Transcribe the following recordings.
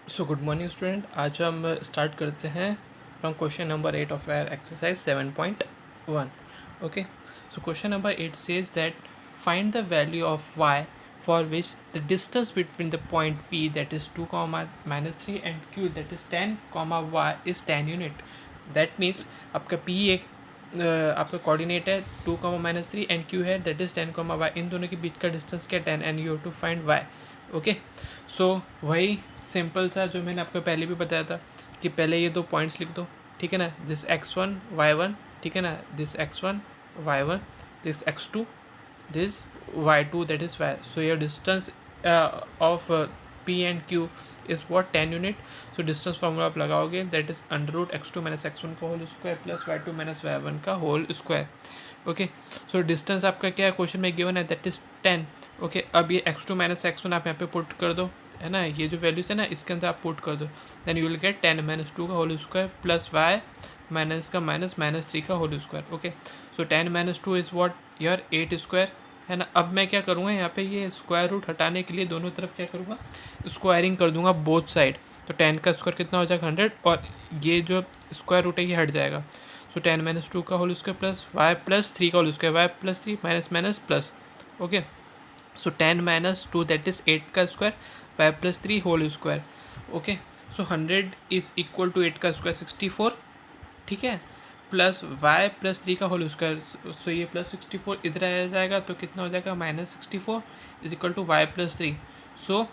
So good morning student, आज हम start करते हैं from question number 8 of our exercise 7.1. Okay, so question number 8 says that find the value of y for which the distance between the point p that is 2, -3 and q that is 10, y is 10 unit. That means आपका p एक आपका coordinate है 2, -3 and q है that is 10, y. इन दोनों के बीच का डिस्टेंस क्या 10 and you have to find y. Okay, so वही सिंपल सा जो मैंने आपको पहले भी बताया था कि पहले ये दो पॉइंट्स लिख दो, ठीक है ना. दिस x1 y1, ठीक है ना. This x1 y1, this x2, this y2 that is y. So your distance of p and q is what 10 unit. So distance formula आप लगाओगे दैट इज √x2 - x1 का whole square plus y2 - y1 का whole square. Okay, so distance आपका क्या है question में given है that is 10. Okay, अब ये x2 - x1 आप यहाँ पे पुट कर दो, है ना. ये जो वैल्यूज है ना इसके अंदर आप पुट कर दो, देन यू विल गेट 10 - 2 का whole square plus y minus का -3 का whole square. Okay, so 10 - 2 is what your 8 square, है ना. अब मैं क्या करूँगा यहाँ पे ये स्क्वायर रूट हटाने के लिए दोनों तरफ क्या करूँगा, स्क्वायरिंग कर दूंगा बोथ साइड. तो 10 का स्क्वायर कितना हो जाएगा 100 और ये जो स्क्वायर रूट है ये हट जाएगा. सो 10 - 2 का होल स्क्वायर प्लस y+3 का whole square, y+3 minus plus. Okay, so 10 - 2 that is 8 का square, y+3 whole square. Okay, so 100 is equal to 8 का स्क्वायर 64, ठीक है, प्लस y+3 का होल स्क्वायर. सो ये +64 इधर आ जाएगा तो कितना हो जाएगा -64 is equal to y+3. So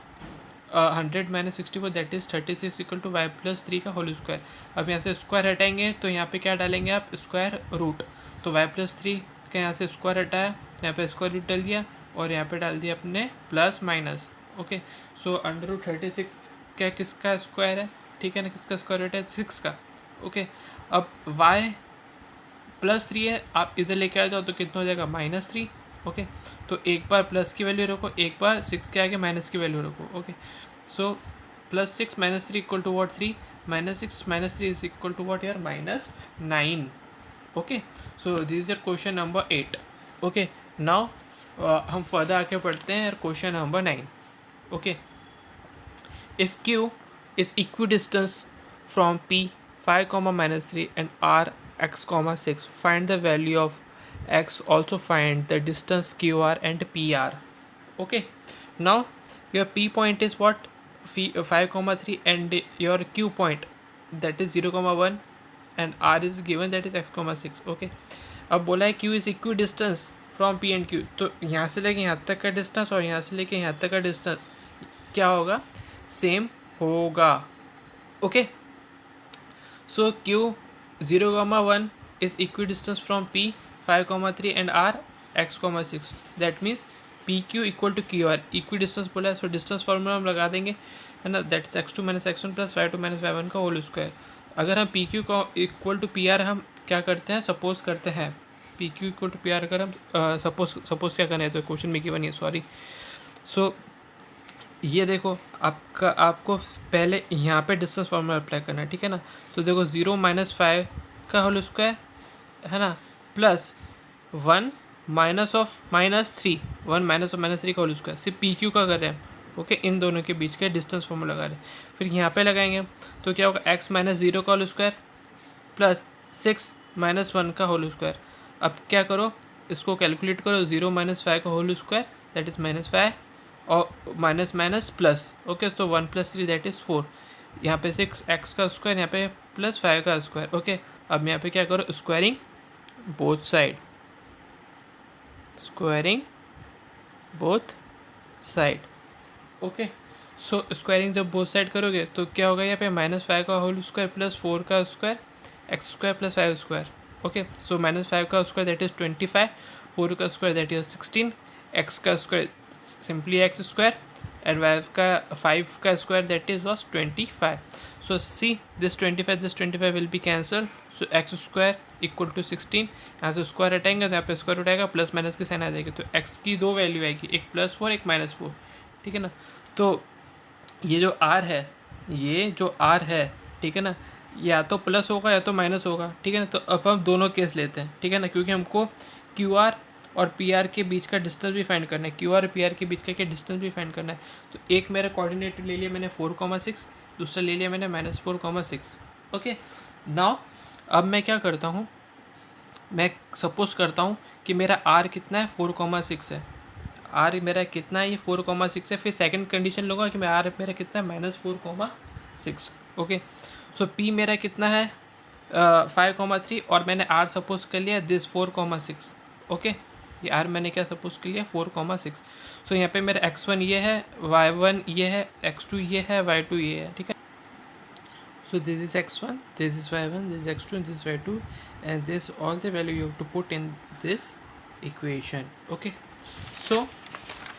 100 - 64 that is 36 equal to y+3 का होल स्क्वायर. अब यहाँ से स्क्वायर हटाएंगे तो यहाँ पे क्या डालेंगे आप, स्क्वायर रूट. तो y+3 का यहाँ से स्क्वायर हटाया तो यहाँ पे स्क्वायर रूट डाल दिया और यहाँ पे डाल दिया अपने प्लस माइनस. ओके, सो √36 क्या किसका स्क्वायर है, ठीक है ना, किसका स्क्वायर रूट है 6 का. ओके, अब y+3 है, आप इधर लेके आ जाओ तो कितना हो जाएगा -3. ओके, तो एक बार प्लस की वैल्यू रखो, एक बार 6 के आगे माइनस की वैल्यू रखो. Okay, so +6 - 3 equal to what 3, -6 - 3 is equal to what यार -9. Okay, so this is your question number 8. Okay, now हम फर्दर आके पढ़ते हैं question number 9. Okay, if q is equidistant from p 5, -3 and r x, 6, find the value of x. Also find the distance qr and pr. Okay, now your p point is what 5, 3 and your q point that is 0, 1 and r is given that is x, 6. Okay, अब बोला है q is equidistance from P and Q. तो यहाँ से लेके यहाँ तक का डिस्टेंस और यहाँ से लेके यहाँ तक का डिस्टेंस क्या होगा, सेम होगा. Okay, so q 0, 1 is equidistance from p 5, 3 and r x, 6. That means P Q equal to Q R. Equidistance बोला है, सो डिस्टेंस फॉर्मूला हम लगा देंगे, है ना. That is x2 - x1 plus y2 - y1 का whole square. अगर हम पी क्यू का इक्वल टू पी आर हम क्या करते हैं, सपोज करते हैं P Q equal to P R. अगर हम सपोज क्या करना है तो क्वेश्चन में गिवन है, सॉरी. सो ये देखो आपको पहले यहाँ पे डिस्टेंस फॉर्मूला अप्लाई करना है, ठीक है ना. तो देखो 0 - 5 का होल स्क्वायर, है ना, प्लस 1 -3, 1 -3 का होल स्क्वायर. सिर्फ पी क्यू का कर रहे हैं. ओके, इन दोनों के बीच का डिस्टेंस फॉर्मूला लगा रहे हैं. फिर यहाँ पे लगाएंगे तो क्या होगा, x -0 का होल स्क्वायर प्लस 6 - 1 का होल स्क्वायर. अब क्या करो, इसको कैलकुलेट करो, 0 - 5 का होल स्क्वायर दैट इज़ -5 और minus plus. Okay, so 1 + 3 that is 4. यहाँ पे 6x का स्क्वायर, यहाँ पे +5 का स्क्वायर. ओके, अब यहाँ पे क्या करो, squaring both side, squaring both side. Okay, so squaring जब बोथ साइड करोगे तो क्या होगा, यहाँ पे -5 का होल स्क्वायर प्लस 4 का स्क्वायर x² + 5 स्क्वायर. ओके, सो -5 का स्क्वायर दैट इज़ 25, 4 का स्क्वायर दैट इज़ 16, x का square simply x square and 5 का square that is was 25. So see this 25 will be cancel. So x square equal to 16, यहाँ से square हटाएंगे तो यहाँ पे स्क्वायर उठाएगा, प्लस माइनस की साइन आ जाएगी. तो x की दो वैल्यू आएगी, एक +4 एक -4, ठीक है ना. तो ये जो r है, ये जो r है, ठीक है ना, या तो प्लस होगा या तो माइनस होगा, ठीक है ना. तो अब हम दोनों केस लेते हैं, ठीक है ना, क्योंकि हमको क्यू आर और पी आर के बीच का डिस्टेंस भी फाइंड करना है, क्यू आर और पी आर के बीच का डिस्टेंस भी फाइंड करना है. तो एक मेरा कोऑर्डिनेट ले लिया मैंने 4, 6, दूसरा ले लिया मैंने -4,6। ओके, नाउ अब मैं क्या करता हूँ, मैं सपोज करता हूँ कि मेरा आर कितना है, 4,6 है। आर मेरा कितना है, ये 4,6 है। फिर सेकंड कंडीशन लूँगा कि मैं आर मेरा कितना है, -4,6। ओके, सो पी मेरा कितना है, 5,3, और मैंने आर सपोज कर लिया दिस 4,6। ओके, ये आर मैंने क्या सपोज कर लिया, 4,6। सो यहाँ पे मेरा x1 ये है, y1 ये है, x2 ये है, y2 ये है। ठीक है, so this is x1, this is y1, this is x2 and this is y2, and this all the value you have to put in this equation. Okay, so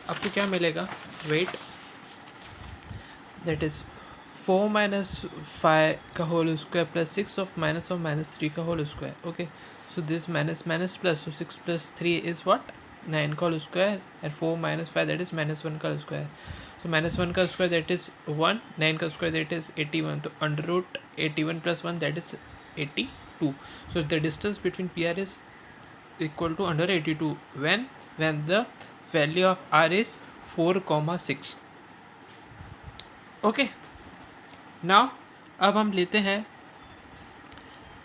आपको क्या मिलेगा, वेट दैट इज 4 minus 5 का whole square plus 6 of -3 का whole square. Okay, so this minus plus, so 6 plus 3 is what, 9 का whole square, and 4 minus 5 that is -1 का square. So -1 का square that is 1, 9 का square that is 81. तो under root 81 plus 1 that is 82. So the distance between PR is equal to under 82 when the value of R is 4,6. Okay, now अब हम लेते हैं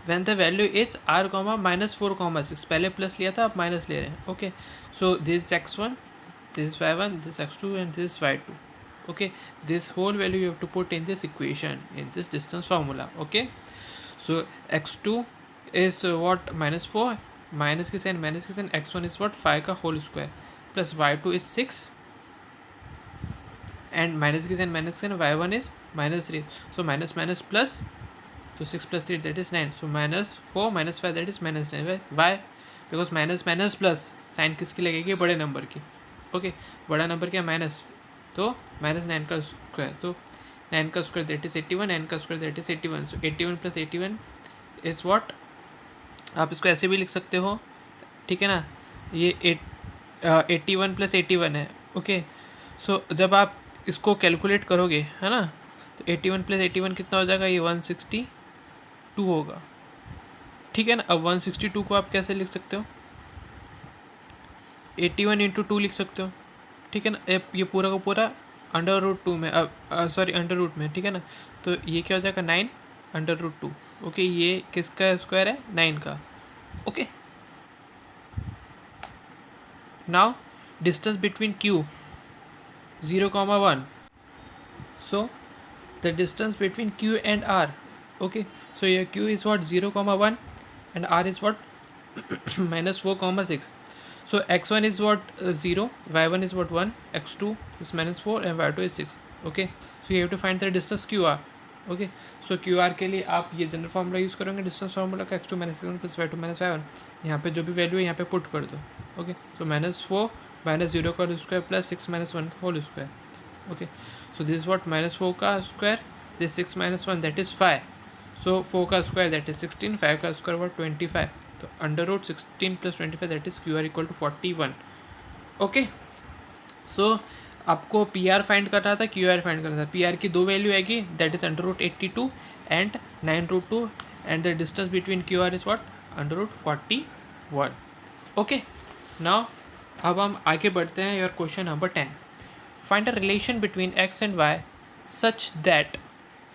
when the value is R, -4,6. पहले plus लिया था, अब minus ले रहे हैं. Okay, so this x1, this y1, this x2 and this y2. Okay, this whole value you have to put in this equation, in this distance formula. Okay, so x2 is what, -4, minus की sign x1 is what, 5 का whole square plus y2 is 6 and minus की sign y1 is -3. so minus plus, so 6 plus 3 that is 9. so -4 -5 that is -9. why? because minus plus sign किसकी लगेगी, बड़े number की. Okay, बड़ा number क्या, minus, तो -9 का स्क्वायर, तो 9 का स्क्वायर दैट इज 81, 9 का square that is 81. So 81 plus 81 is what, आप इसको ऐसे भी लिख सकते हो. ठीक है ना, ये 81 प्लस 81 है. ओके, सो जब आप इसको कैलकुलेट करोगे, है ना, तो 81 प्लस 81 कितना हो जाएगा, ये 162 होगा. ठीक है ना, अब 162 को आप कैसे लिख सकते हो, 81 इंटू 2 लिख सकते हो. ठीक है ना, ये पूरा का पूरा √2 में, सॉरी अंडर रूट में. ठीक है ना, तो ये क्या हो जाएगा, 9 √2. ओके, ये किसका स्क्वायर है, 9 का. Okay, now distance between Q 0,1. so the distance between Q and R. okay, so here Q is what, 0,1 and R is what, -4,6. so x1 is what, 0, y1 is what, 1, x2 is -4 and y2 is 6. okay, so you have to find the distance QR. okay, so QR के लिए आप ये general formula use करोगे, distance formula का, x2 -1 plus y2 -y1. यहाँ पे जो भी वैल्यू है यहाँ पे पुट कर दो. ओके, सो -4 -0 का होल स्क्वायर प्लस 6 -1 का whole square. Okay, so this what, -4 का square, this 6 -1 that is 5. So 4 का स्क्वायर दैट इज 16, 5 का स्क्वायर व्हाट, 25. तो √16 + 25 दैट इज QR = 41. ओके, सो आपको PR फाइंड करना था, QR फाइंड करना था. PR की दो वैल्यू आएगी, that is √82 and 9√2, and the distance between QR is what, √41. Okay, now अब हम आगे बढ़ते हैं. Your question number 10. Find a relation between x and y such that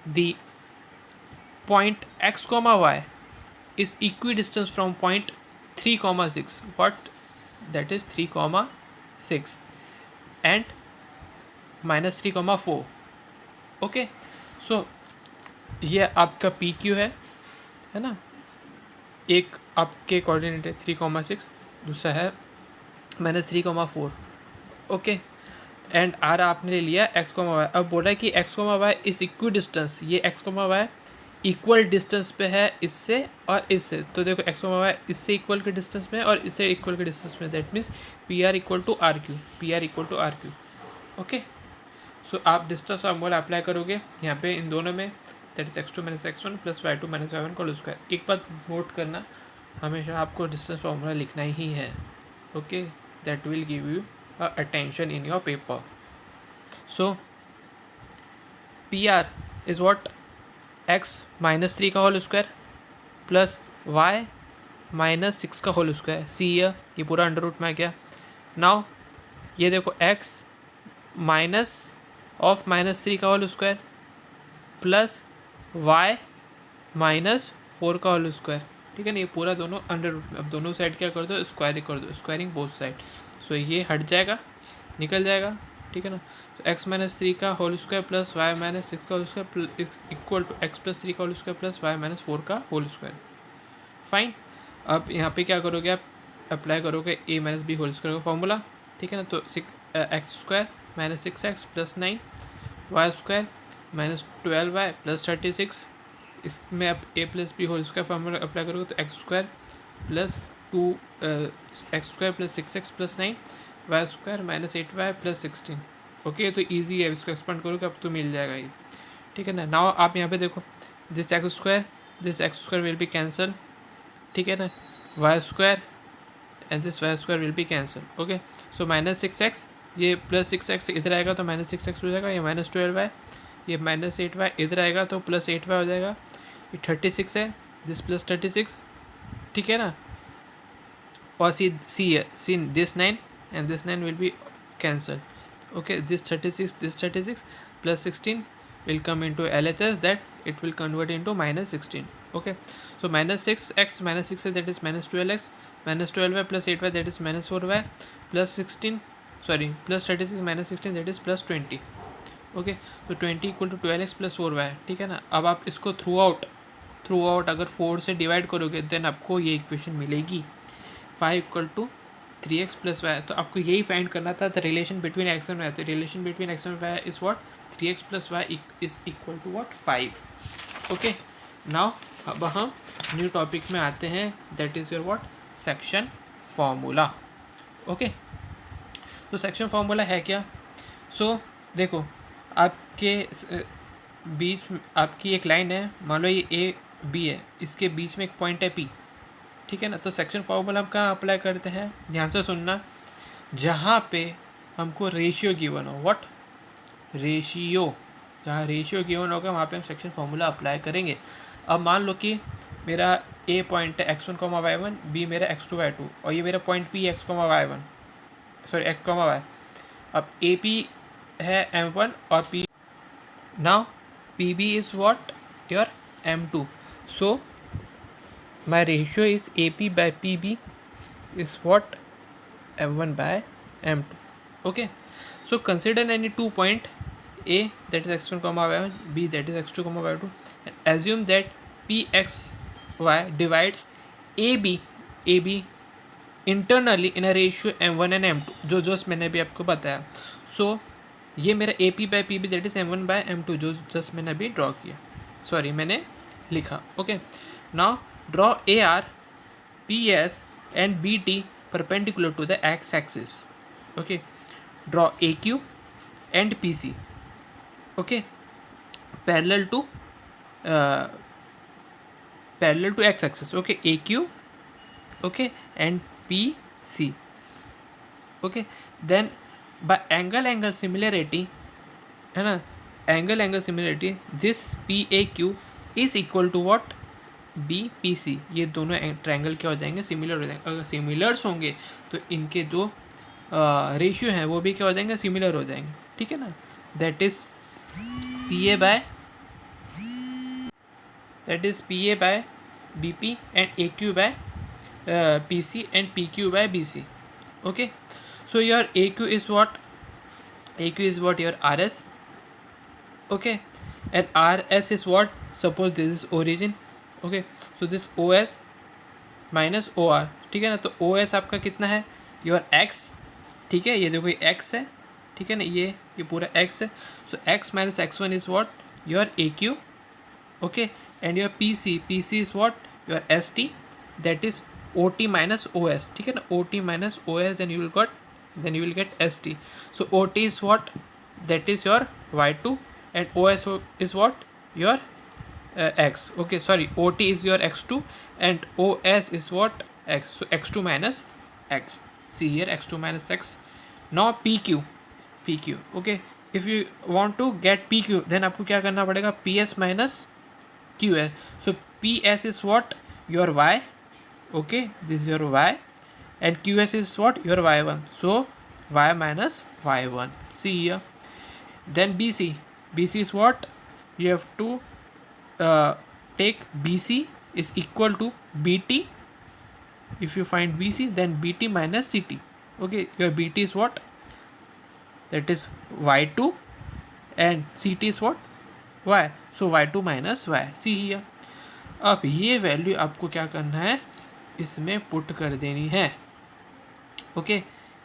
the point x, y is equidistant from point 3,6. what, that is 3,6 and -3,4. Okay, सो ये आपका PQ है ना, एक आपके कोऑर्डिनेट है 3,6, दूसरा है -3,4. ओके, एंड R आपने ले लिया x, y. अब बोला है कि x, y is equi distance, ये x, y इक्वल डिस्टेंस पे है इससे और इससे. तो देखो x, y इससे इक्वल के डिस्टेंस में और इससे इक्वल के डिस्टेंस में, that means PR = RQ, PR = RQ. Okay, so आप डिस्टेंस फार्मूला अप्लाई करोगे यहाँ पे इन दोनों में, that is x2 - x1 plus y2 - y1 का होल स्क्वायर. एक बात नोट करना, हमेशा आपको डिस्टेंस फार्मूला लिखना ही है. Okay, that will give you attention in your paper. So PR is what, x -3 का होल स्क्वायर प्लस y -6 का होल स्क्वायर. सी ये पूरा अंडर रूट में आ गया. नाउ ये देखो x -3 का whole square plus y minus 4 का होल स्क्वायर, ठीक है ना। ये पूरा दोनों अंडर रूट में, अब दोनों साइड क्या कर दो, स्क्वायर कर दो, स्क्वायरिंग बोथ साइड। सो ये हट जाएगा, निकल जाएगा, ठीक है ना। तो एक्स माइनस 3 का whole square plus y minus 6 का whole square equal to x plus 3 का whole square plus y minus 4 का होल स्क्वायर। फाइन। अब यहाँ पे क्या करोगे आप, अप्लाई करोगे A minus B whole square का फॉर्मूला, ठीक है ना। तो x square minus 6x plus 9 y square minus 12y plus 36, इसमें आप A plus B whole square formula apply करोगे तो x square plus 6x plus 9 y square minus 8y plus 16। Okay, तो ईजी है, इसको एक्सपेंड करोगे अब तो मिल जाएगा ये, ठीक है ना। नाउ आप यहाँ पे देखो, this x square will be cancel, ठीक है ना। Y square and this y square will be cancel. Okay, so minus 6x, ये प्लस 6x इधर आएगा तो माइनस 6x हो जाएगा, ये माइनस 12y, ये माइनस 8y इधर आएगा तो प्लस 8y हो जाएगा, ये 36 है, दिस प्लस 36, ठीक है ना। और see this 9 and this 9 will be cancel. Okay, this 36 plus 16 will come into LHS, that it will convert into minus 16. Okay, so minus 6x minus 6 that is minus 12x minus 12y plus 8y that is minus 4y plus 16 plus 36 minus 16 that is plus 20. Okay, so 20 equal to 12x plus 4y, ठीक है ना। अब आप इसको through out अगर 4 से divide करोगे then आपको ये इक्वेशन मिलेगी 5 equal to 3x plus Y. तो आपको यही फाइंड करना था, the relation between x and y. तो relation between x and y is what, 3x plus y is equal to what, 5। Okay, now अब हम न्यू टॉपिक में आते हैं, that is your what, section formula. Okay, तो section formula है क्या। सो देखो, आपके बीच आपकी एक लाइन है, मान लो ये ए बी है, इसके बीच में एक पॉइंट है पी, ठीक है ना। तो सेक्शन फार्मूला हम कहाँ अप्लाई करते हैं, ध्यान से सुनना, जहाँ पे हमको रेशियो गिवन हो, व्हाट, रेशियो, जहाँ रेशियो गिवन होगा वहाँ पे हम सेक्शन फार्मूला अप्लाई करेंगे। अब मान लो कि मेरा ए पॉइंट है x1, y1, बी मेरा x2, y2, और ये मेरा point P x, y1, sorry x, y। अब ए पी है m1 और P, now P B is what, your m2। So my ratio is AP by PB is what, M1 by M2. Okay, so consider any 2 point A that is x1, y1, B that is x2, y2, and assume that PXY divides AB internally in a ratio M1 and M2, जो मैंने अभी आपको बताया। So ये मेरा AP by PB that is M1 by M2 जो just मैंने अभी ड्रॉ किया, सॉरी मैंने लिखा। Okay, now draw AR, PS and BT perpendicular to the x-axis. Okay, draw AQ and PC. Okay, parallel to x-axis. Okay, AQ, okay, and PC. Okay, then by angle similarity, है ना, angle similarity, this PAQ is equal to what, BPC। ये दोनों triangle क्या हो जाएंगे, similar हो जाएंगे। अगर सिमिलर्स होंगे तो इनके जो रेशियो हैं वो भी क्या हो जाएंगे, सिमिलर हो जाएंगे, ठीक है ना। That is PA by BP and AQ by PC and PQ by BC। Okay, so your AQ is what, your RS। Okay, and RS is what, suppose this is origin. Okay, so this OS minus OR, ठीक है ना। तो OS आपका कितना है, your X, ठीक है, ये देखो ये X है, ठीक है ना, ये पूरा X है। So X minus X1 is what, your AQ। Okay, and your PC is what, your ST, that is OT minus OS, ठीक है ना, OT minus OS, then you will get ST। So OT is what, that is your Y2 and OS is what, your X. Okay, sorry, OT is your X2 and OS is what, X. So X2 minus X. See here, X2 minus X. Now PQ. Okay, if you want to get PQ then आपको क्या करना पड़ेगा, PS minus QS. So PS is what, your Y. Okay, this is your Y and QS is what, your Y1. So Y minus Y1. See here. Then BC is what, you have to take BC is equal to BT. If you find BC, then BT minus CT. Okay, your BT is what? That is Y2, and CT is what? Y. So Y2 minus Y. See here. अब ये value आपको क्या करना है, इसमें put कर देनी है. Okay,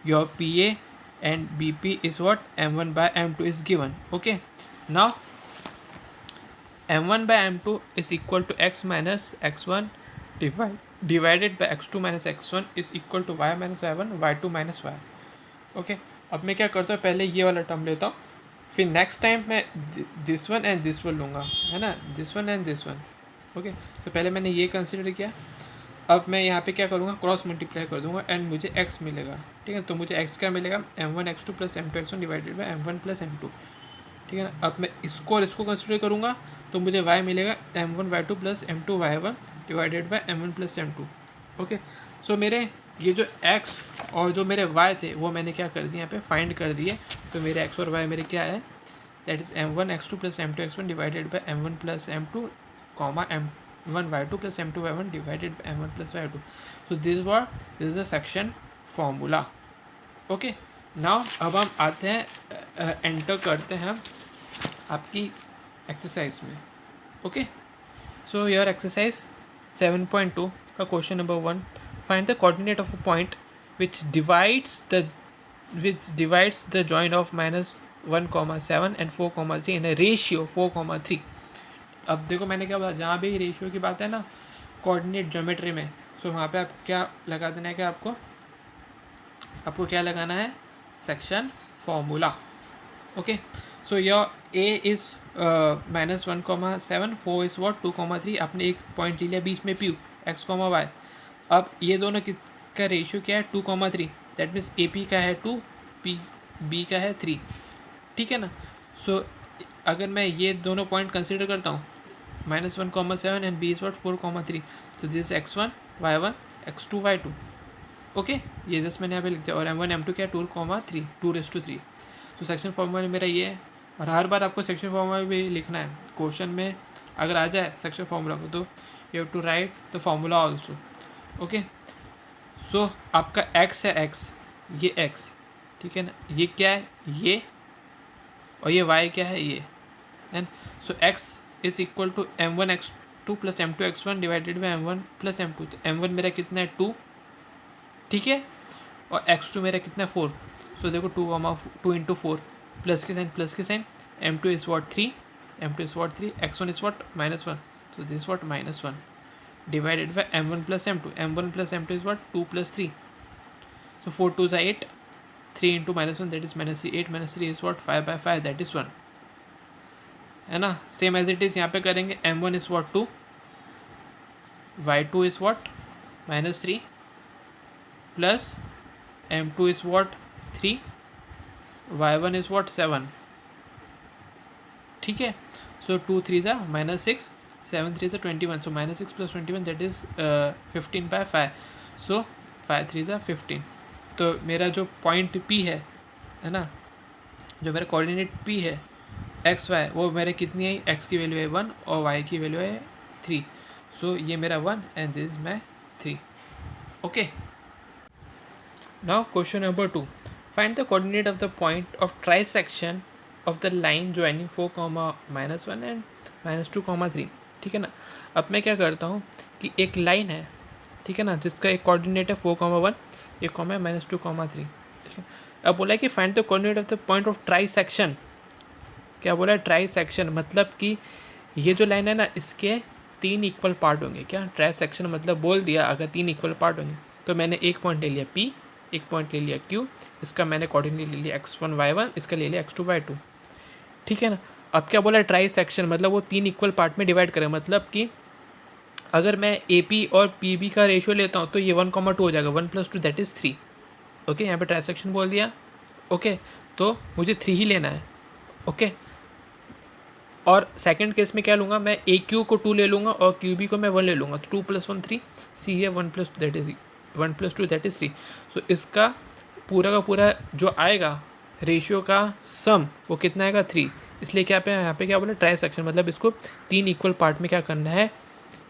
your PA and BP is what? M1 by M2 is given. Okay, now M1 by M2 is equal to X minus X1 divided by X2 minus X1 is equal to Y minus Y1, Y2 minus Y. Okay, अब मैं क्या करता हूँ, पहले ये वाला term लेता हूँ, फिर नेक्स्ट टाइम मैं this one and this one लूँगा, है ना, this one and this one. Okay, तो पहले मैंने ये कंसिडर किया. अब मैं यहाँ पे क्या करूँगा, क्रॉस मल्टीप्लाई कर दूँगा एंड मुझे x मिलेगा. ठीक है, तो मुझे x क्या मिलेगा, m1 x2 plus m2 x1 divided by m1 plus m2. ठीक है ना. अब मैं इसको और इसको कंसिडर करूँगा तो मुझे y मिलेगा m1 y2 plus m2 y1 divided by m1 plus m2. Okay, so मेरे ये जो x और जो मेरे y थे वो मैंने क्या कर दिए, यहाँ पे फाइंड कर दिए. तो मेरे x और y मेरे क्या है, that is m1 x2 plus m2 x1 divided by m1 plus m2 comma m1 y2 plus m2 y1 divided by m1 plus y2. So this is the section formula. Okay, now अब हम आते हैं, enter करते हैं आपकी exercise में. Okay, so your exercise 7.2 का question number 1, find the coordinate of a point which divides the joint of -1,7 and 4,3 in a ratio 4,3. अब देखो मैंने क्या बोला, जहाँ भी रेशियो की बात है ना कोऑर्डिनेट ज्योमेट्री में, सो वहाँ पे आपको क्या लगा देना है, कि आपको क्या लगाना है, section formula. Okay, so your A is -1,7, 4 is what 2,3. आपने एक पॉइंट ले लिया बीच में P x, y. अब ये दोनों का रेशियो क्या है, 2,3. दैट मीन्स AP का है 2, B का है 3. ठीक है ना. सो अगर मैं ये दोनों पॉइंट कंसिडर करता हूँ, -1,7 and B is what 4,3. So this x1 y1 x2 y2. Okay, ये जस्ट मैंने यहाँ पे लिख दिया. और m1 m2 क्या है 2,3, 2/3. तो सेक्शन फॉर्मूला मेरा ये है. और हर बार आपको सेक्शन फॉर्मूला भी लिखना है. क्वेश्चन में अगर आ जाए सेक्शन फॉर्मूला को, तो you have to write the formula also. Okay, so आपका x है, x, ये x, ठीक है ना, ये क्या है, ये, और ये y क्या है, ये. And so x is equal to m1 x2 plus m2 x1 divided by m1 plus m2. तो m1 मेरा कितना है 2, ठीक है, और x2 मेरा कितना है 4. सो देखो 2 इंटू 4, प्लस के sign, m2 is what 3, x1 is what -1. So this what -1 divided by m1 plus m2 is what 2 plus 3. So 4 2 is 8, 3 into -1 that is -3, 8 - 3 is what 5/5 that is 1, है ना. Same as it is यहाँ पे करेंगे. m1 is what 2, y2 is what -3 plus m2 is what 3, y1 is what 7. ठीक है. सो 2 3 -6, 7 3 21. सो -6 plus 21 that is 15/5. सो 5 3 15. तो मेरा जो पॉइंट P है ना, जो मेरा कोऑर्डिनेट P है x y, वो मेरे कितनी है, x की वैल्यू है 1 और y की वैल्यू है 3. सो ये मेरा 1 and this is my 3. Okay, now question number 2, find the coordinate of the point of trisection of the line joining 4,-1 and -2,3. ठीक है ना. अब मैं क्या करता हूँ कि एक लाइन है, ठीक है ना, जिसका एक कोऑर्डिनेट है 4,1, एक कॉमा है -2,3. ठीक है. अब बोला है कि find the coordinate of the point of trisection. क्या बोला है, ट्राइसेक्शन मतलब कि ये जो लाइन है ना, इसके 3 इक्वल पार्ट होंगे. क्या ट्राइसेक्शन मतलब बोल दिया, अगर 3 इक्वल पार्ट होंगे. तो मैंने एक पॉइंट ले लिया P, एक पॉइंट ले लिया Q, इसका मैंने कोऑर्डिनेट ले लिया x1 y1, इसका ले लिया x2 y2. ठीक है ना. अब क्या बोला, ट्राइसेक्शन मतलब वो 3 इक्वल पार्ट में डिवाइड करें. मतलब कि अगर मैं AP और PB का रेशियो लेता हूँ तो ये 1,2 हो जाएगा, 1 + 2 दैट इज़ 3. ओके, यहाँ पे ट्राइसेक्शन बोल दिया. ओके, तो मुझे 3 ही लेना है. ओके, और सेकंड केस में क्या लूँगा, मैं AQ को 2 ले लूँगा और QB को मैं 1 ले लूँगा. तो 2 + 1 3, C है 1 + 2 दैट इज़ 3. सो इसका पूरा का पूरा जो आएगा रेशियो का सम वो कितना आएगा 3. इसलिए क्या पे यहाँ पे क्या बोला, ट्राई सेक्शन, मतलब इसको 3 इक्वल पार्ट में क्या करना है,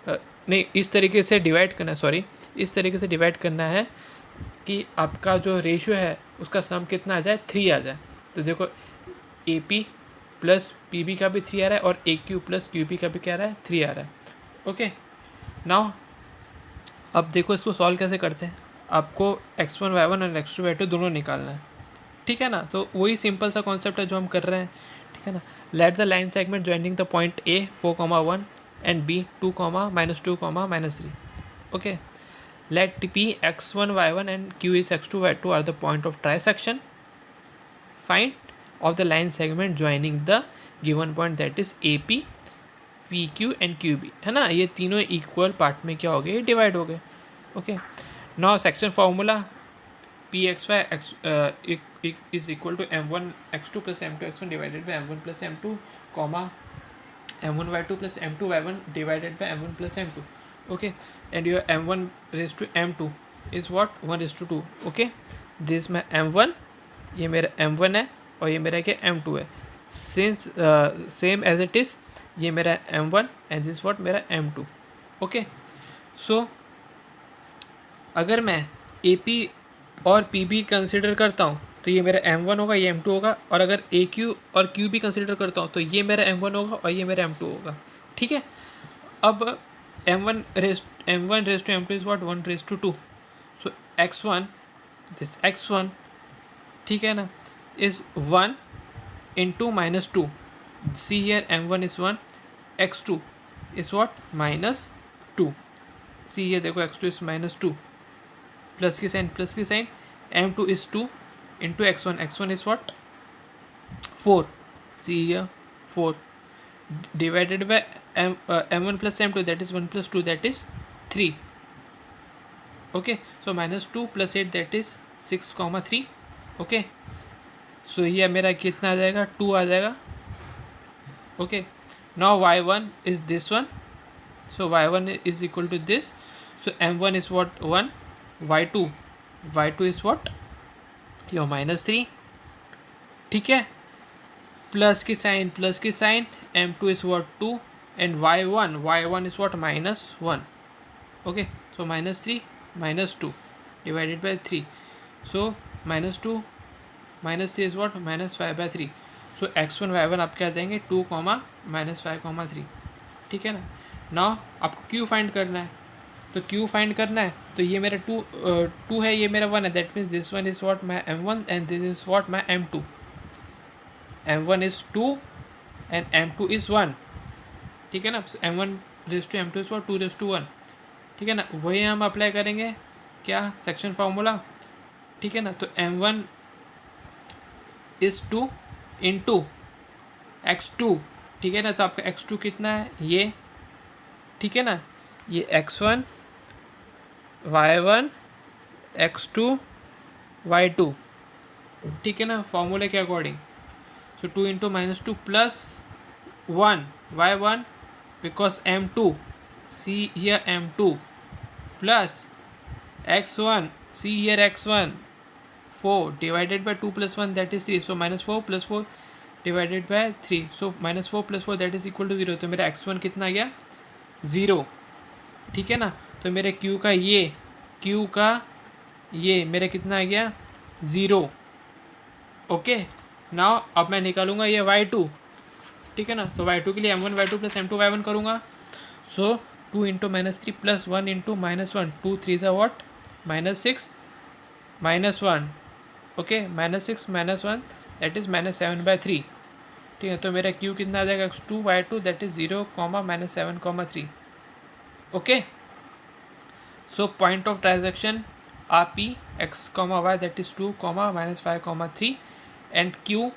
नहीं इस तरीके से डिवाइड करना है, सॉरी इस तरीके से डिवाइड करना है कि आपका जो रेशियो है उसका सम कितना आ जाए, 3 आ जाए। तो देखो A P plus P B का भी 3 आ रहा है और A Q plus Q P का भी क्या आ रहा है, 3 आ रहा है। ओके, नाउ अब देखो इसको सॉल्व कैसे करते हैं। आपको x1 y1 और x2 y2 दोनों निकालना है, ठीक है ना। तो वही सिंपल सा कॉन्सेप्ट है जो हम कर रहे हैं, ठीक है ना। Let the line segment joining the point A 4,1 and B 2, -2, -3। Okay, let P x1 y1 and Q is x2 y2 are the point of trisection. Find of the line segment joining the given point, that is AP, PQ and QB, है ना। ये तीनों equal part में क्या हो गए, divide हो गए। Okay, now section formula P x y x is equal to m1 x2 plus m2 x1 divided by m1 plus m2 comma m1 y2 plus m2 y1 divided by m1 plus m2. Okay, and your m1 raised to m2 is what, 1:2. Okay, this my m1, ये मेरा m1 है और ये मेरा क्या m2 है। Since same as it is ये मेरा m1 एंड दिस वॉट मेरा m2। ओके, सो अगर मैं AP और PB कंसिडर करता हूँ तो ये मेरा m1 होगा, ये m2 होगा, और अगर AQ और QB कंसिडर करता हूँ तो ये मेरा m1 होगा और ये मेरा m2 होगा, ठीक है। अब m1 raise to m2 is what, 1:2। So x1, this x1, ठीक है ना, is 1 into -2। See here m1 is 1, x2 is what, -2। See here देखो x2 इज -2, प्लस की sign, m2 is 2 into x1 is what, 4, see here 4 divided by m1 plus m2, that is 1 plus 2, that is 3। okay, so -2 plus 8, that is 6,3। okay, so ये मेरा कितना आ जाएगा, 2 आ जाएगा। okay, now y1 is this one, so y1 is equal to this, so m1 is what, 1, y2 is what, यो -3, ठीक है, plus की sign m2 is what 2 and y1 is what -1। Okay, so -3 -2 divided by 3, so -2 -3 is what, -5/3। So x1 y1 आपके आ जाएंगे 2, -5,3, ठीक है ना। Now आपको Q find करना है, तो क्यू फाइंड करना है तो ये मेरा 2 है, ये मेरा 1 है, that means this one is what my m1 and this is what my m2। m1 is 2 and m2 is 1, ठीक है ना। m1 raise to m2 is what, 2:1, ठीक है ना। वही हम अप्लाई करेंगे क्या, सेक्शन फार्मूला, ठीक है ना। तो m1 इज 2 into x2, ठीक है ना। तो आपका x2 कितना है, ये, ठीक है ना, ये x1 y1 x2 y2, ठीक है ना, फॉर्मूले के according. So 2 into -2 plus 1 y1 because m2, see here m2, plus x1, see here x1, 4 divided by 2 + 1, that is 3, so -4 + 4 divided by 3, so -4 + 4 that is equal to 0। तो मेरा x1 कितना आ गया, 0, ठीक है ना। तो मेरे Q का ये मेरा कितना आ गया, 0। ओके, नाउ अब मैं निकालूंगा ये y2, ठीक है ना। तो y2 के लिए m1 y2 plus m2 y1 करूँगा। सो 2 into -3 प्लस 1 into -1, 2 3 ज़ा वॉट, -6 -1, ओके, -6 -1 दैट इज़ -7/3, ठीक है। तो मेरा Q कितना आ जाएगा, x2 y2 that is 0, -7,3। Okay, so point of transaction are P x, y that is 2, -5,3 and Q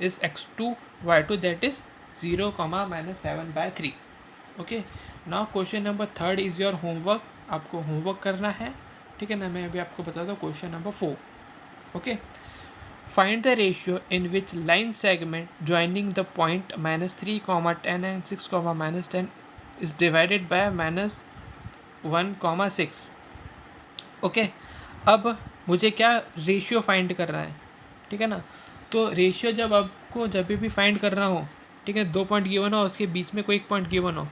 is x2 y2 that is 0, -7/3। okay, now question number 3 is your homework, आपको homework करना है, ठीक है ना। मैं अभी आपको बताता हूँ question number 4। Okay, find the ratio in which line segment joining the point -3, 10 and 6, -10 is divided by -1,6। Okay, अब मुझे क्या रेशियो फाइंड करना है, ठीक है ना। तो रेशियो जब अब आपको जब भी फाइंड करना हो, ठीक है, 2 पॉइंट गिवन हो, उसके बीच में कोई एक पॉइंट गिवन हो,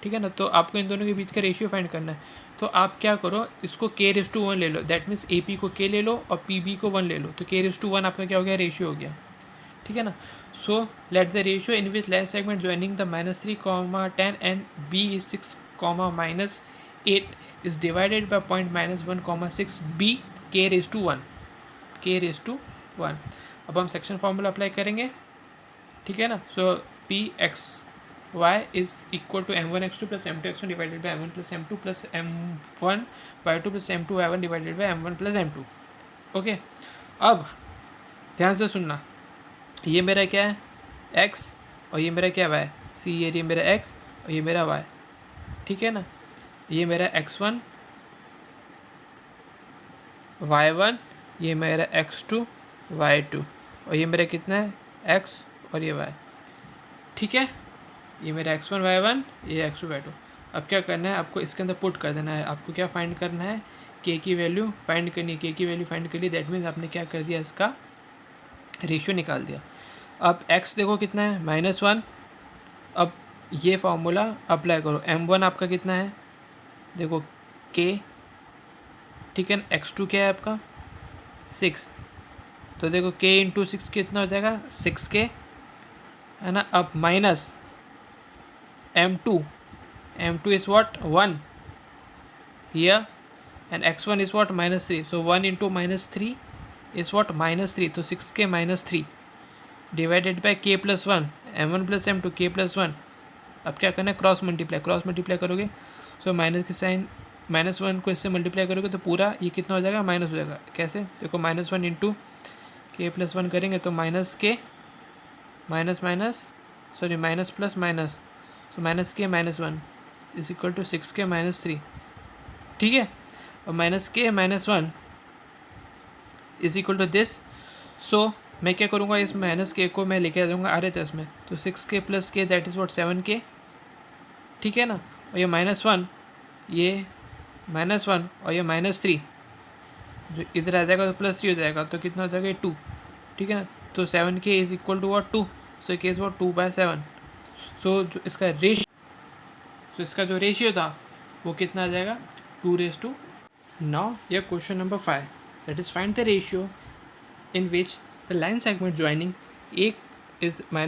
ठीक है ना, तो आपको इन दोनों के बीच का रेशियो फाइंड करना है। तो आप क्या करो, इसको k/1 ले लो, दैट मीन्स AP को k ले लो और PB को 1 ले लो, तो k/1 आपका क्या हो गया, रेशियो हो गया, ठीक है ना। So let the ratio in which line segment joining the -3, 10 and B is 6, -8 is divided by point -1, 6 B k/1, k/1। अब हम सेक्शन फार्मूला अप्लाई करेंगे, ठीक है ना। So Px(y) is equal to m1x2 plus m2x1 divided by m1 plus m2 plus m1y2 plus m2y1 divided by m1 plus m2। Okay, अब ध्यान से सुनना, ये मेरा क्या है x और ये मेरा क्या y, सी ये मेरा x और ये मेरा y, ठीक है ना। ये मेरा x1 y1, ये मेरा x2 y2 और ये मेरा कितना है x और ये y, ठीक है। ये मेरा x1 y1, ये x2 y2। अब क्या करना है, आपको इसके अंदर पुट कर देना है। आपको क्या फाइंड करना है, k की वैल्यू फाइंड करनी है। k की वैल्यू फाइंड कर ली, दैट मीन्स आपने क्या कर दिया, इसका रेशियो निकाल दिया। अब x देखो कितना है, -1। अब ये फार्मूला अप्लाई करो, m1 आपका कितना है, देखो k, ठीक है ना। x2 क्या है आपका 6, तो देखो k इंटू 6 कितना हो जाएगा, 6k, है ना। अब minus m2, m2 is what 1 here and x1 is what -3, so 1 into -3 is what -3, तो 6k -3 divided by k plus 1, m1 plus m2 k plus 1। अब क्या करना है, क्रॉस मल्टीप्लाई करोगे, सो माइनस के साइन, -1 को इससे मल्टीप्लाई करोगे तो पूरा ये कितना हो जाएगा, माइनस हो जाएगा। कैसे, देखो -1 इंटू k प्लस 1 करेंगे तो माइनस के minus plus minus, so -k -1 is equal to 6k -3, ठीक है। और -k -1 is equal to this. So मैं क्या करूँगा, इस -k को मैं लेके आ जाऊँगा RHS में, तो 6k plus k that is what 7k, ठीक है ना। और ये -1, ये -1 और ये -3 जो इधर आ जाएगा तो +3 हो जाएगा, तो कितना हो जाएगा, 2, ठीक है ना। तो 7k is equal to what 2, so k is what 2/7। So जो इसका जो रेशियो था वो कितना आ जाएगा, 2/। नाउ ये question number 5, that is find the ratio in which the line segment joining A is A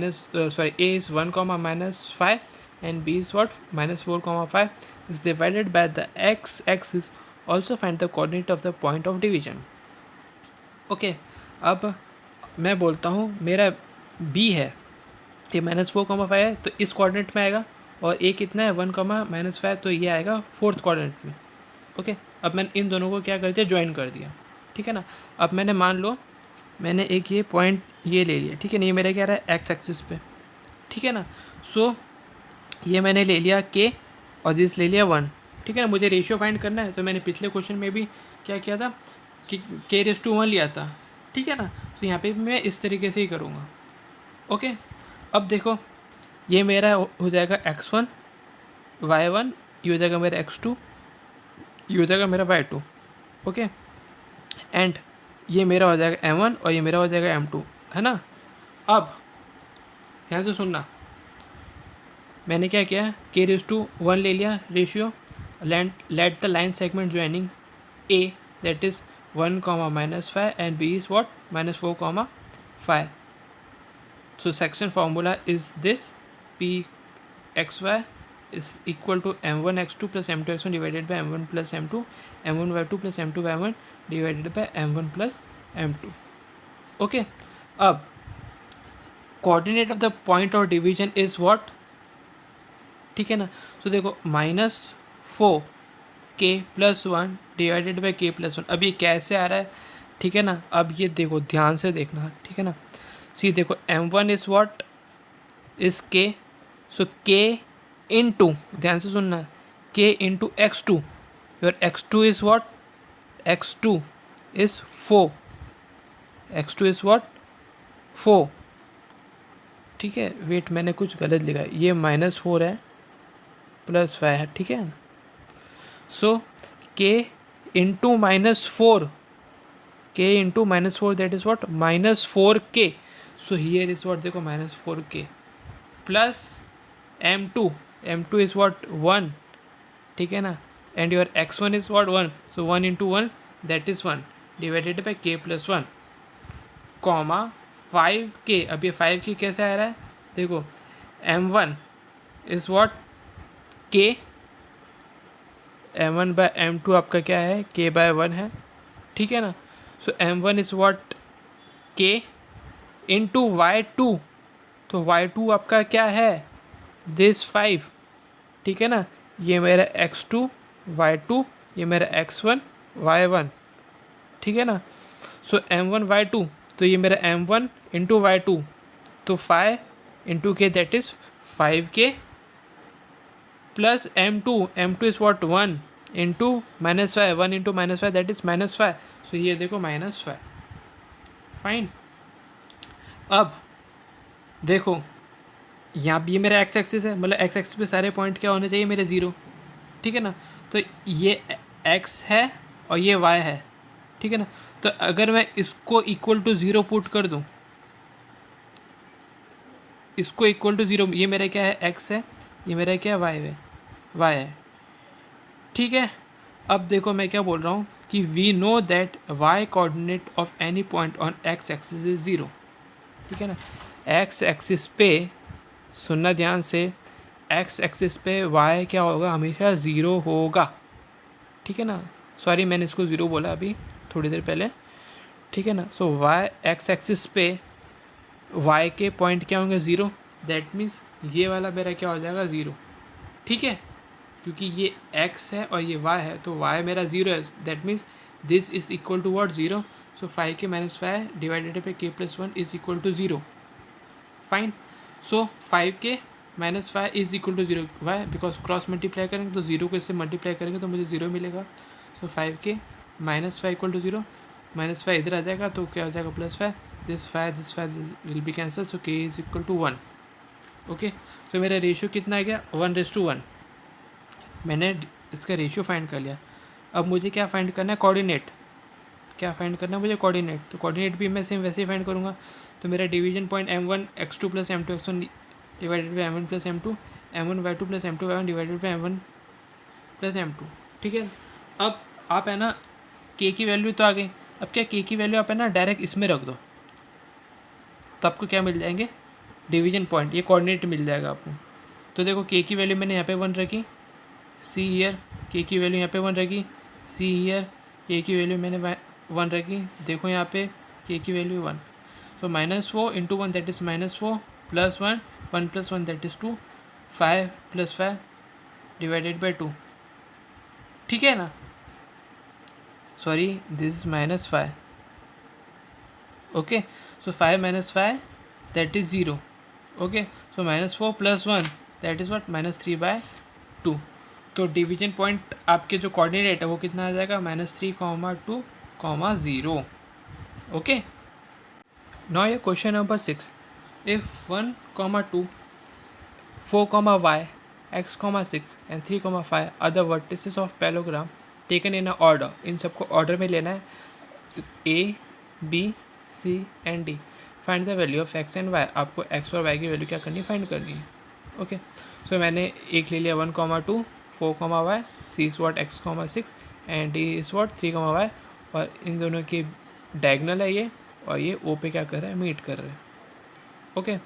is 1, -5 and B is what -4, 5 is divided by the x-axis. Also find the coordinate of the point of division. Okay, अब मैं बोलता हूँ मेरा B है, ये -4, 5 है, तो इस कोऑर्डिनेट में आएगा, और A कितना है 1, -5, तो ये आएगा 4th कोऑर्डिनेट में। ओके, अब मैंने इन दोनों को क्या कर दिया, ज्वाइन कर दिया, ठीक है ना। अब मैंने मान लो मैंने एक ये पॉइंट ये ले लिया, ठीक है ना, ये मेरा क्या रहा है x एक्सिस पे, ठीक है ना। सो ये मैंने ले लिया k और दिस ले लिया 1, ठीक है ना। मुझे रेशियो फाइंड करना है, तो मैंने पिछले क्वेश्चन में भी क्या किया था कि k/1 लिया था, ठीक है ना। तो यहाँ पे भी मैं इस तरीके से ही करूँगा। ओके, अब देखो ये मेरा हो जाएगा x1 y1, ये हो जाएगा मेरा x2, ये हो जाएगा मेरा y2। ओके, एंड ये मेरा हो जाएगा m1 और ये मेरा हो जाएगा m2, है ना। अब ध्यान से सुनना, मैंने क्या किया, k/1 ले लिया ratio, late the line segment joining A that is 1, -5 and B is what -4, 5। So section formula is this, Pxy is equal to m1x2 plus m2x1 divided by m1 plus m2, m1y2 plus m2y1 divided by m1 plus m2। Okay, अब coordinate of the point of division is what, ठीक है ना। सो देखो -4k + 1 divided by k + 1, अब ये कैसे आ रहा है, ठीक है ना। अब ये देखो ध्यान से देखना, ठीक है ना। सी देखो m1 is what is k, so k into, ध्यान से सुनना, k into x2, your x2 is what, x2 is 4, x2 is what 4, ठीक है। वेट मैंने कुछ गलत लिखा है, ये -4 है +5 है, ठीक है। सो k into -4, k into -4 that is what -4k, so here is what, देखो -4k plus m2 is what 1, ठीक है ना, and your x1 is what 1, so 1 into 1 that is 1 divided by k plus 1 comma 5k। अब ये 5k कैसे आ रहा है, देखो m1 is what k, m1 bye m2 आपका क्या है k बाय 1 है, ठीक है ना। सो m1 is what k into y2, तो y2 आपका क्या है दिस 5, ठीक है ना, ये मेरा x2 y2, ये मेरा x1 y1, ठीक है ना। सो m1 y2, तो ये मेरा m1 इंटू y2, तो 5 into k that is 5k plus m2 is what 1 into -5, 1 into -5 that is -5, सो ये देखो -5, फाइन। अब देखो यहाँ पे ये मेरा एक्स एक्सिस है, मतलब एक्स एक्सिस पे सारे पॉइंट क्या होने चाहिए मेरे 0, ठीक है ना। तो ये x है और ये y है, ठीक है ना। तो अगर मैं इसको इक्वल टू 0 पुट कर दूँ, इसको इक्वल टू 0, ये मेरा क्या है x है, ये मेरा क्या है y है, ठीक है। अब देखो मैं क्या बोल रहा हूँ कि we know that y coordinate of any point on x axis is 0, ठीक है ना। x एक्सिस पे सुनना ध्यान से, x एक्सिस पे y क्या होगा, हमेशा 0 होगा, ठीक है ना। सॉरी मैंने इसको 0 बोला अभी थोड़ी देर पहले, ठीक है ना। सो y x एक्सिस पे y के पॉइंट क्या होंगे 0, दैट मीन्स ये वाला मेरा क्या हो जाएगा 0, ठीक है, क्योंकि ये x है और ये y है, तो y मेरा 0 है, that means this is equal to what 0, so 5k - 5 divided by k plus 1 is equal to 0, fine. So 5k - 5 is equal to 0, why, because cross multiply करेंगे तो 0 को इससे मल्टीप्लाई करेंगे तो मुझे 0 मिलेगा। सो 5k - 5 इक्वल टू 0, -5 इधर आ जाएगा तो क्या हो जाएगा +5, this 5 will be cancel, so k is equal to 1, okay. So मेरा रेशियो कितना आ गया 1:1, मैंने इसका रेशियो फाइंड कर लिया। अब मुझे क्या फाइंड करना है, कोऑर्डिनेट, क्या फाइंड करना है मुझे कोऑर्डिनेट, तो कोऑर्डिनेट भी मैं सेम वैसे ही फाइंड करूँगा। तो मेरा division point m1 x2 plus m2 x1 divided by m1 plus m2, m1 y2 plus m2 y1 divided by m1 plus m2, ठीक है। अब आप है ना k की वैल्यू तो आ गई, अब क्या k की वैल्यू आप है ना डायरेक्ट इसमें रख दो, तो आपको क्या मिल जाएंगे डिवीजन पॉइंट, ये कोऑर्डिनेट मिल जाएगा आपको। तो देखो k की वैल्यू मैंने यहाँ पे 1 रखी, सी हियर, k की वैल्यू यहाँ पे 1 रखी, सी हियर, k की वैल्यू मैंने 1 रखी, देखो यहाँ पे k की value 1, so -4 into 1 that is -4 plus 1, 1 plus 1 that is 2, 5 plus 5 divided by 2, ठीक है ना। Sorry this is -5, okay. So 5 - 5 that is 0, okay. So -4 plus 1 that is what -3/2, तो डिवीजन पॉइंट आपके जो कोऑर्डिनेट है वो कितना आ जाएगा -3, 2, 0, ओके। नाउ ये question number 6, if 1, 2, 4, y, x, 6 and 3, 5 are the vertices of parallelogram taken in a order, इन सबको ऑर्डर में लेना है, a, b, c and d, find the value of x and y, आपको x और y की value क्या करनी है, फाइंड करनी है, ओके। सो मैंने एक ले लिया 1, 2, 4, y, c is what x, 6 and d is what 3, y, और इन दोनों की डायगोनल है ये, और ये o पे क्या कर रहा है, मीट कर रहे हैं, okay.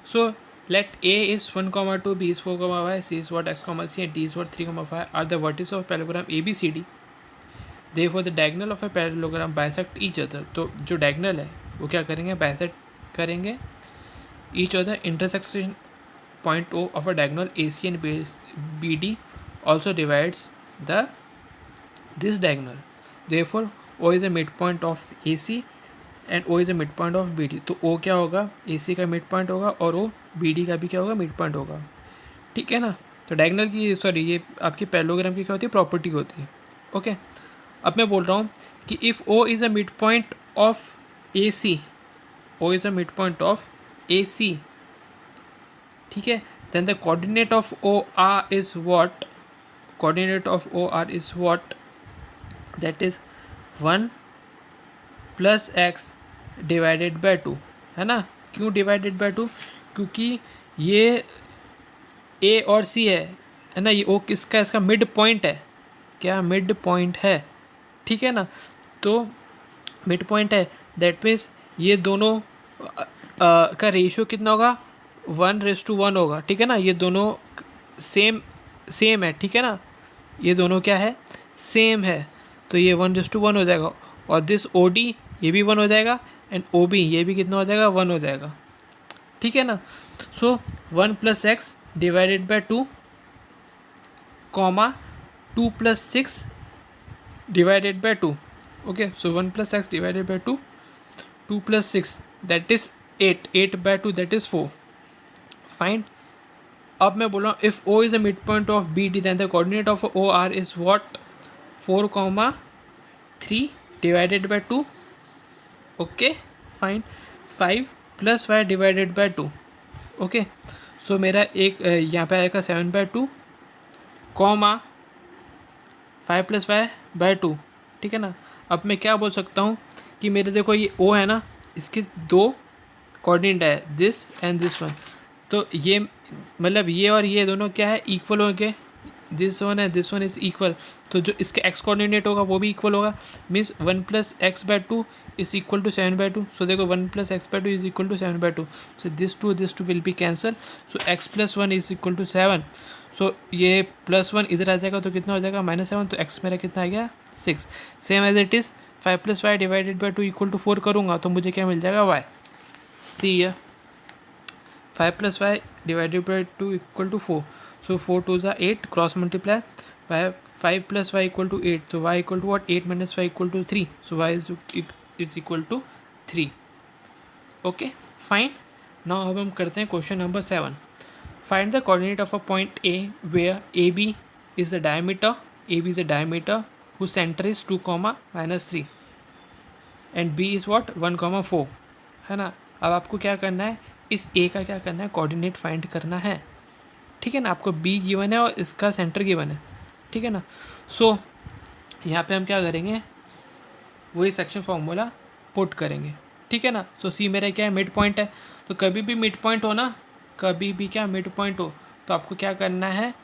So let a is 1, 2, b is 4, y, c is what x, c and d is what 3, 5 are the vertices of parallelogram ABCD. Therefore the diagonal of a parallelogram bisect each other. तो जो diagonal है वो क्या करेंगे, bisect करेंगे each other, intersection point O of a diagonal AC and BD also divides this diagonal. Therefore O is a midpoint of AC and O is a mid point of B D, तो ओ क्या होगा, ए सी का mid point होगा और O B D का भी क्या होगा, मिड पॉइंट होगा, ठीक है ना। तो डायगोनल की, सॉरी ये आपकी पैरेललोग्राम की क्या होती है, प्रॉपर्टी होती है, ओके। अब मैं बोल रहा हूँ कि if O is a mid point of A C, O is a mid point of A C, ठीक है, then the coordinate of O are is what, coordinate of O are is what, that is 1 plus x divided by 2, है ना। क्यों divided by 2? क्योंकि ये ए और सी है ना, ये ओ किसका, इसका मिड पॉइंट है, क्या मिड पॉइंट है, ठीक है ना। तो मिड पॉइंट है, दैट मीन्स ये दोनों का रेशियो कितना होगा, 1:1 होगा, ठीक है ना। ये दोनों सेम है, ठीक है ना, ये दोनों क्या है, सेम है, तो ये 1:1 हो जाएगा। और दिस ओ डी ये भी 1 हो जाएगा, एंड ओ बी ये भी कितना हो जाएगा, 1 हो जाएगा, ठीक है ना। So 1 + x divided by 2 comma 2 + 6 divided by 2, okay. So 1 + x divided by 2, 2 + 6 that is 8, 8/2 that is 4, fine. अब मैं बोल रहा हूँ if O is a mid point of B D then the coordinate of O are is what, 4,3 divided by 2, okay fine. 5 + y divided by 2, okay. So मेरा एक यहाँ पे आएगा 7/2 कॉमा 5 + y बाय 2, ठीक है ना। अब मैं क्या बोल सकता हूँ कि मेरे देखो ये ओ है ना, इसके दो कोऑर्डिनेट है, दिस एंड दिस वन, तो ये मतलब ये और ये दोनों क्या है, इक्वल हो गए, दिस वन है दिस वन इज इक्वल, तो जो इसके एक्स कोऑर्डिनेट होगा वो भी इक्वल होगा, means 1 + x/2 is equal to 7/2। So देखो 1 + x/2 is equal to 7/2, so this two will be cancel, so x + 1 is equal to 7, so ये +1 इधर आ जाएगा तो कितना हो जाएगा, -7, तो x मेरा कितना आ गया, 6। Same as it is 5 + y divided by 2 equal to 4 करूँगा तो मुझे क्या मिल जाएगा, y। सी है 5 + y divided by 2 equal to 4, so 4 2 ज़ा 8, cross multiply, 5 + y equal to 8, तो y equal to what, 8 - y equal to 3, so y is equal to 3, okay fine. Now अब हम करते हैं question number 7। Find the coordinate of a point A where A B is the diameter whose center is 2, -3 and b is what 1, 4, है ना। अब आपको क्या करना है, इस a का क्या करना है, कोऑर्डिनेट फाइंड करना है, ठीक है ना। आपको b गिवन है और इसका सेंटर गिवन है, ठीक है ना। सो यहाँ पे हम क्या करेंगे, वही सेक्शन फार्मूला पुट करेंगे, ठीक है ना। सो c मेरा क्या है, मिड पॉइंट है, तो कभी भी मिड पॉइंट हो ना, कभी भी क्या मिड पॉइंट हो तो आपको क्या करना है,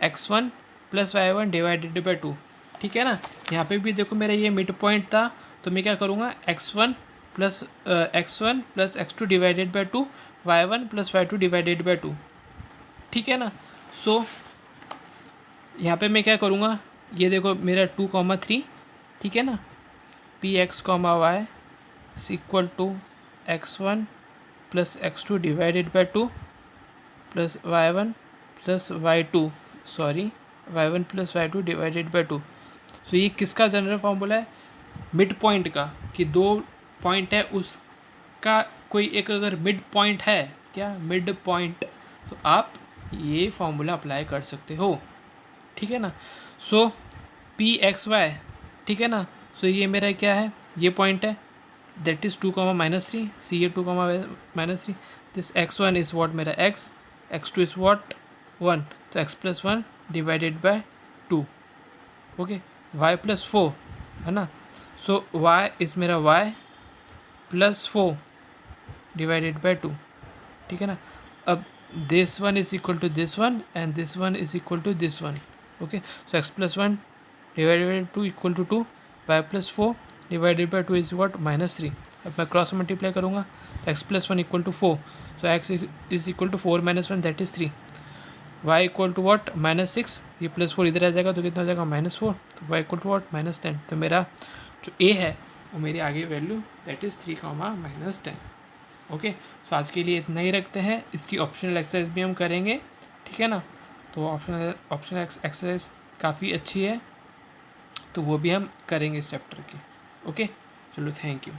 x1 + y1 डिवाइडेड बाई 2, ठीक है ना। यहाँ पे भी देखो मेरा ये मिड पॉइंट था, तो मैं क्या करूँगा, x1 + x2 divided by 2, y1 + y2 divided by 2, ठीक है ना। सो यहाँ पे मैं क्या करूँगा, ये देखो मेरा 2, 3, ठीक है ना, px, y is equal to x1 + x2 divided by 2 plus y1 + y2, sorry y1 + y2 divided by 2। सो ये किसका जनरल फॉर्मूला है, मिड पॉइंट का, कि दो पॉइंट है उसका कोई एक अगर मिड पॉइंट है, क्या मिड पॉइंट, तो आप ये फॉर्मूला अप्लाई कर सकते हो, ठीक है ना। सो pxy, ठीक है ना, सो ये मेरा क्या है, ये पॉइंट है, दैट इज़ 2, -3, सी ये 2, -3, दिस x1 इज़ व्हाट मेरा x, x2 इज़ व्हाट 1, तो x + 1 divided by 2, okay. y + 4 है ना, सो y इज़ मेरा y + 4 डिवाइडेड बाय 2, ठीक है ना। अब this one is equal to this one and this one is equal to this one, okay. So x + 1 divided by 2 equal to 2, y + 4 divided by 2 is what, -3। अब मैं cross multiply करूँगा तो x + 1 equal to 4, so x is equal to 4 - 1 that is 3, y equal to what, -6, ये +4 इधर आ जाएगा तो कितना हो जाएगा, -4, तो y इक्वल टू व्हाट, -10। तो मेरा जो a है वो मेरी आगे वैल्यू दैट इज़ 3, -10, ओके। सो आज के लिए इतना ही रखते हैं, इसकी ऑप्शनल एक्सरसाइज भी हम करेंगे, ठीक है ना। तो ऑप्शनल एक्सरसाइज काफ़ी अच्छी है, तो वो भी हम करेंगे इस चैप्टर की, ओके। चलो थैंक यू।